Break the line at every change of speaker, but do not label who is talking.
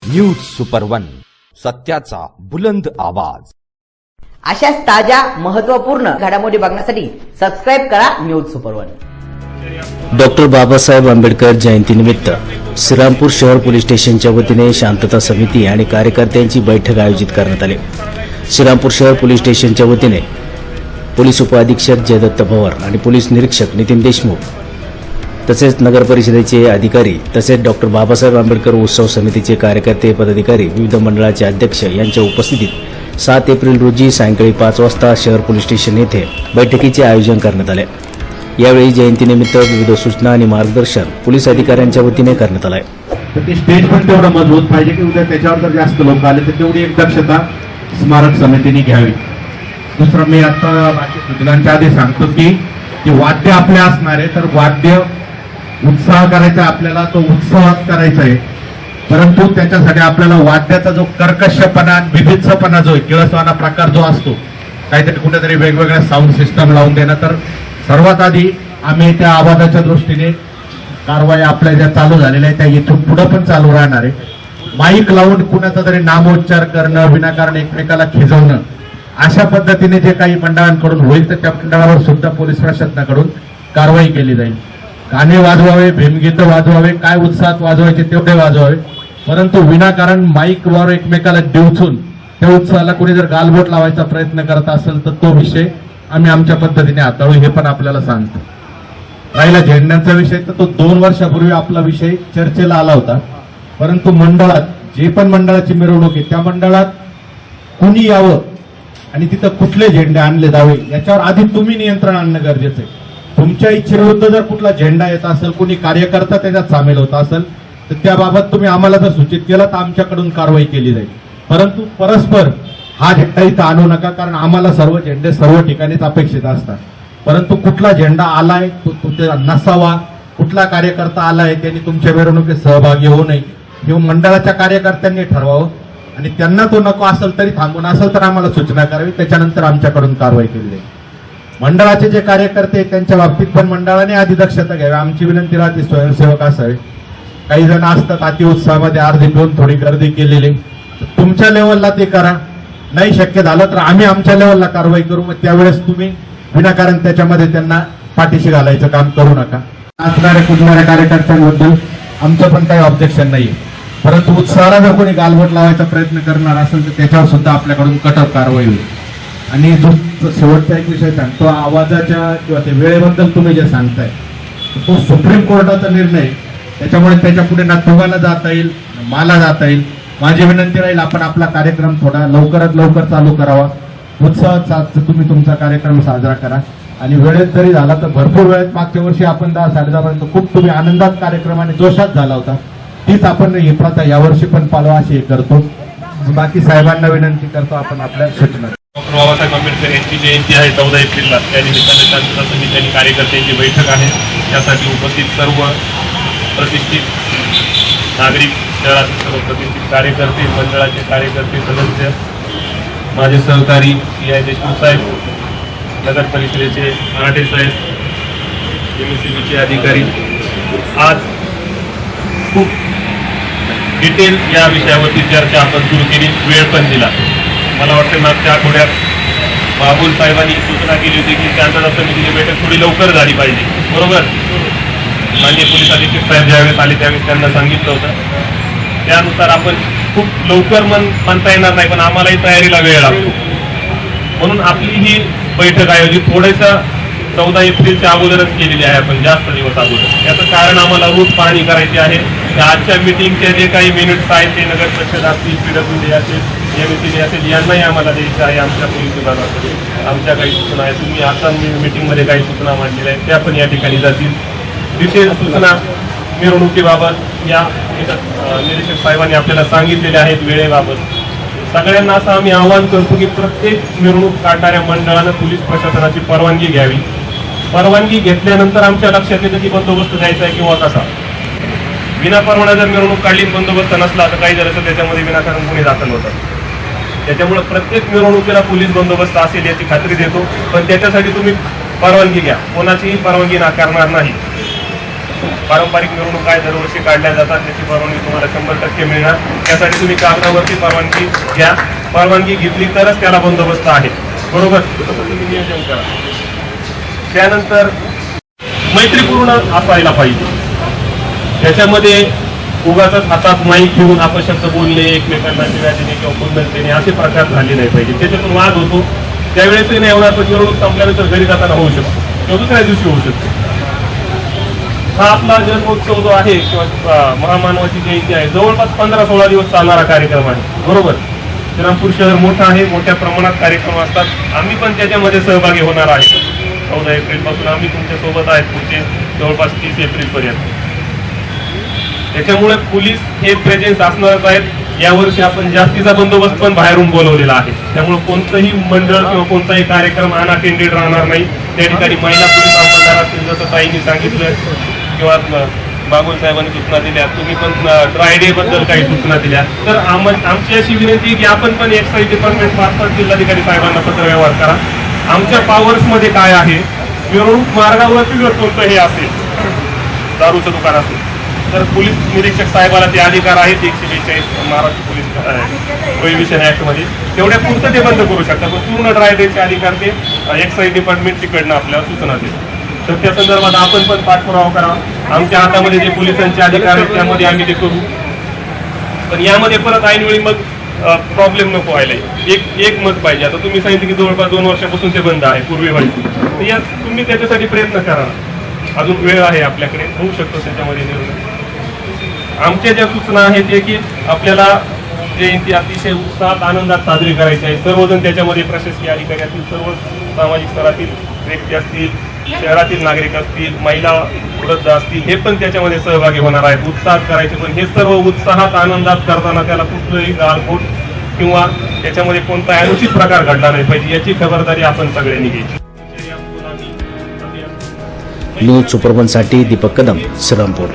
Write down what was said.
News super one, सत्याचा बुलंद आवाज।
अशाच ताज्या महत्त्वपूर्ण घडामोडी बघण्यासाठी सबस्क्राइब करा news super one.
Doctor Babasaheb Ambedkar जयंतीनिमित्त श्रीरामपूर शहर पोलीस स्टेशनच्या वतीने शांतता समिती आणि कार्यकर्त्यांची बैठक आयोजित करण्यात आली। श्रीरामपूर शहर पोलीस स्टेशनच्या वतीने पोलीस उपअधीक्षक जयदत्त पवार आणि पोलीस निरीक्षक नितीन देशमुख तसेच नगर परिषदेचे अधिकारी तसेच डॉक्टर बाबासाहेब आंबेडकर उत्सव समितीचे कार्यकर्ते पदाधिकारी विविध मंडळाचे अध्यक्ष यांच्या उपस्थितीत 7 एप्रिल रोजी सायंकाळी 5 वाजता शहर पोलीस स्टेशन येथे बैठकीचे आयोजन करण्यात आले। यावेळी जयंतीनिमित्त विविध सूचना आणि मार्गदर्शन पोलीस अधिकाऱ्यांच्या वतीने करण्यात आले।
तर ते स्टेज पण तेवढं मजबूत पाहिजे की उद्या त्याच्यावर जर जास्त लोक आले तर तेवढी एक दक्षता स्मारक समितीने घ्यावी। दुसरं मी आता बाकी सूचनांच्या आधी सांगतो की वाद्य आपले असणार आहे, तर वाद्य उत्साह करायचा आपल्याला, तो उत्साहात करायचा आहे, परंतु त्याच्यासाठी आपल्याला वाद्याचा जो कर्कशपणा विभिन्नपणा जो किळसवाना प्रकार जो असतो, काहीतरी कुठेतरी वेगवेगळ्या साऊंड सिस्टम लावून देणं, तर सर्वात आधी आम्ही त्या आवाजाच्या दृष्टीने कारवाई आपल्या ज्या चालू झालेल्या आहे त्या इथून पुढे पण चालू राहणार आहे। माईक लावून कुणाचा तरी नामोच्चार करणं, विनाकारण एकमेकाला खिजवणं, अशा पद्धतीने जे काही मंडळांकडून होईल तर त्या मंडळावर सुद्धा पोलीस प्रशासनाकडून कारवाई केली जाईल। गाणे वाजवावे, भीमगीत वाजवावे, काय उत्साहात वाजवायचे तेवढे वाजवावे, परंतु विनाकारण माईकवर एकमेकाला डिवचून त्या उत्साहाला कोणी जर गालबोट लावायचा प्रयत्न करत असेल तर तो विषय आम्ही आमच्या पद्धतीने हाताळू, हे पण आपल्याला सांगतो। राहिला झेंड्यांचा विषय, तर तो 2 वर्षापूर्वी आपला विषय चर्चेला आला होता, परंतु मंडळात जे पण मंडळाची मिरवणूक आहे त्या मंडळात कुणी यावं आणि तिथं कुठले झेंडे आणले जावे याच्यावर आधी तुम्ही नियंत्रण आणणं गरजेचं आहे। तुमच्या इच्छेविरुद्ध जर कुठला झेंडा येत असेल, कोणी कार्यकर्ता त्याच्यात सामील होत असेल तर त्याबाबत तुम्ही आम्हाला जर सूचित केलं तर आमच्याकडून कारवाई केली जाईल, परंतु परस्पर हा झेंडा इथं आणू नका, कारण आम्हाला सर्व झेंडे सर्व ठिकाणीच अपेक्षित असतात। परंतु कुठला झेंडा आलाय तो नसावा, कुठला कार्यकर्ता आलाय त्यांनी तुमच्या मिरवणुकीत सहभागी होऊ नये हे मंडळाच्या कार्यकर्त्यांनी ठरवावं, आणि त्यांना तो नको असेल तरी थांबून असेल तर आम्हाला सूचना करावी, त्याच्यानंतर आमच्याकडून कारवाई केली जाईल। मंडळाचे जे कार्यकर्ते त्यांच्या बाबतीत पण मंडळाने आधी दक्षता घ्यावी, आमची विनंती राहते स्वयंसेवक असावे। काही जण असतात अति उत्साहामध्ये अर्धी पिऊन थोडी गर्दी केलेली, तुमच्या लेवलला ते करा, नाही शक्य झालं तर आम्ही आमच्या लेवलला कारवाई करू, मग त्यावेळेस तुम्ही विनाकारण त्याच्यामध्ये त्यांना पाठीशी घालायचं काम करू नका। नाचणाऱ्या कुदणाऱ्या कार्यकर्त्यांबद्दल आमचं पण काही ऑब्जेक्शन नाहीये, परंतु उत्साहाला जर कोणी गालबोट लावायचा प्रयत्न करणार असेल तर त्याच्यावर सुद्धा आपल्याकडून कठोर कारवाई होईल। आणि शेवटचा एक विषय सांगतो, आवाजाच्या किंवा ते वेळेबद्दल तुम्ही जे सांगताय तो सुप्रीम कोर्टाचा निर्णय, त्याच्यामुळे त्याच्या पुढे ना तुम्हाला जाता येईल ना मला जाता येईल। माझी विनंती राहील आपण आपला कार्यक्रम थोडा लवकरात लवकर चालू करावा, उत्साहात तुम्ही तुमचा कार्यक्रम साजरा करा, आणि वेळेत जरी झाला तर भरपूर वेळेत मागच्या वर्षी आपण 10-10:30 पर्यंत खूप तुम्ही आनंदात कार्यक्रम आणि जोशात झाला होता, तीच आपण ही प्रथा यावर्षी पण पाळवा अशी करतो। बाकी साहेबांना विनंती करतो आपण आपल्या सूचना।
डॉक्टर बाबासाहेब आंबेडकर यांची जयंती आहे 14 एप्रिलला, त्या निमित्ताने शांतता समिती आणि कार्यकर्त्यांची बैठक आहे। त्यासाठी उपस्थित सर्व प्रतिष्ठित नागरिक, शहरातील सर्व प्रतिष्ठित कार्यकर्ते, मंडळाचे कार्यकर्ते, सदस्य, माझे सहकारी CI देशमुख साहेब, नगर परिषदेचे मराठे साहेब, MSCBचे अधिकारी, आज खूप डिटेल या विषयावरती चर्चा आपण सुरू केली, वेळ पण दिला। मला वाटतं मागच्या आठवड्यात बाबुल साहेबांनी सूचना केली होती की शांतता समितीची बैठक थोडी लवकर झाली पाहिजे, बरोबर? माननीय पोलीस अधीक्षक साहेब ज्यावेळेस आले त्यावेळेस त्यांना सांगितलं होतं, त्यानुसार आपण खूप लवकर म्हणता येणार नाही, पण आम्हालाही तयारीला वेळ लागतो, म्हणून आपली ही बैठक आयोजित थोडंसं 14 एप्रिलच्या अगोदरच केलेली आहे आपण, जास्त दिवस अगोदर। याचं कारण आम्हाला रूट पाहणी करायची आहे। आजच्या मिटिंगचे जे काही मिनिट्स आहेत ते नगर परिषद असतील, PWD असेल, MSCB असेल, यांनाही आम्हाला द्यायचं आहे। आमच्या पोलीस विभागाकडे आमच्या काही सूचना आहेत, तुम्ही आता मिटिंगमध्ये काही सूचना मांडलेल्या आहेत त्या पण या ठिकाणी जातील। विशेष सूचना मिरवणुकीबाबत या निरीक्षक साहेबांनी आपल्याला सांगितलेल्या आहेत। वेळेबाबत सगळ्यांना असं आम्ही आवाहन करतो की प्रत्येक मिरवणूक काढणाऱ्या मंडळानं पोलीस प्रशासनाची परवानगी घ्यावी। परवानगी घेतल्यानंतर आमच्या लक्षात येतं की बंदोबस्त द्यायचा आहे किंवा कसा। विनापरवाना जर मिरवणूक काढली बंदोबस्त नसला तर काही झालं तर त्याच्यामध्ये विनाकारण गुन्हे दाखल होतात। त्याच्यामुळे प्रत्येक मिरवणुकीला पोलीस बंदोबस्त असेल याची खात्री देतो, पण त्याच्यासाठी तुम्ही परवानगी घ्या, कोणाचीही परवानगी नाकारणार नाही। पारंपरिक मिरवणूक काय दरवर्षी काढल्या जातात त्याची परवानगी तुम्हाला 100% मिळणार. त्यासाठी तुम्ही कागदावरती परवानगी घ्या. परवानगी घेतली तरच त्याला बंदोबस्त आहे, बरोबर? तसं तुम्ही नियोजन करा. त्यानंतर मैत्रीपूर्ण असायला पाहिजे. त्याच्यामध्ये उगाच हातात माईक घेऊन अपशब्द बोलणे, एकमेकांना शिव्या देणे किंवा बोलणं देणे असे प्रकार झाले नाही पाहिजे. त्याच्यातून वाद होतो. त्यावेळेसही नाही होणार, पण मिरवणूक संपल्यानंतर घरी जाताना होऊ शकतो किंवा दुसऱ्या दिवशी होऊ शकतो. हा आपला जन्मोत्सव जो आहे किंवा महामानवाची जयंती आहे, जवळपास 15-16 दिवस चालणारा कार्यक्रम आहे, बरोबर? श्रीरामपूर शहर मोठं आहे, मोठ्या प्रमाणात कार्यक्रम असतात. आम्ही पण त्याच्यामध्ये सहभागी होणार आहे. 14 एप्रिलपासून आम्ही तुमच्या सोबत आहेत पुढचे जवळपास 30 एप्रिलपर्यंत. त्याच्यामुळे पोलीस हे प्रेझेन्स असणारच आहेत. यावर्षी आपण जास्तीचा बंदोबस्त पण बाहेरून बोलवलेला आहे. त्यामुळे कोणतंही मंडळ किंवा कोणताही कार्यक्रम अनअटेंडेड राहणार नाही. त्या ठिकाणी महिला पोलीस अंमलदार असतील, जसं ताईंनी सांगितलं किंवा बागुल साहेबांनी सूचना दिल्या, तुम्ही पण ड्राय डे बद्दल काही सूचना दिल्या, तर आमची अशी विनंती की आपण पण एक्साईज डिपार्टमेंट मार्फत जिल्हाधिकारी साहेबांना पत्रव्यवहार करा. आमच्या पॉवर्समध्ये काय आहे, मिरवणूक मार्गावरती जर कोणतं हे असेल, दारूचं दुकान असेल, तर पोलीस निरीक्षक साहेबाला ते अधिकार आहेत 142 महाराष्ट्र पोलीस प्रोहिबिशन ऍक्टमध्ये, तेवढ्या पुरतं ते बंद करू शकतात. पण पूर्ण ड्राय डेचे अधिकार ते एक्साईज डिपार्टमेंट तिकडनं आपल्याला सूचना देईल. तर त्या संदर्भात आपण पण पाठपुरावा करा. आमच्या हातामध्ये जे पोलिसांचे अधिकार आहेत त्यामध्ये आम्ही ते करू. पण यामध्ये परत ऐनवेळी मग प्रॉब्लेम नको व्हायला. एक मत पाहिजे. आता तुम्ही सांगितलं की जवळपास 2 वर्षापासून ते बंद आहे, पूर्वी व्हायचं, तर या तुम्ही त्याच्यासाठी प्रयत्न करा. अजून वेळ आहे आपल्याकडे, होऊ शकतो त्याच्यामध्ये निर्णय. आमच्या ज्या सूचना आहेत ते की आपल्याला जयंती अतिशय उत्साहात आनंदात साजरी करायची आहे. सर्वजण त्याच्यामध्ये प्रशासकीय अधिकारी असतील, सर्व सामाजिक स्तरातील व्यक्ती असतील, शहरातील नागरिक असतील, महिला वृद्ध असतील, हे पण त्याच्यामध्ये सहभागी होणार आहेत. उत्साहात करायचे, पण हे सर्व उत्साहात आनंदात करताना त्याला कुठलंही गाळपोट किंवा त्याच्यामध्ये कोणताही अनुचित प्रकार घडला नाही पाहिजे याची खबरदारी आपण सगळ्यांनी घ्यायची.
न्यूज सुपरवनसाठी दीपक कदम, श्रीरामपूर.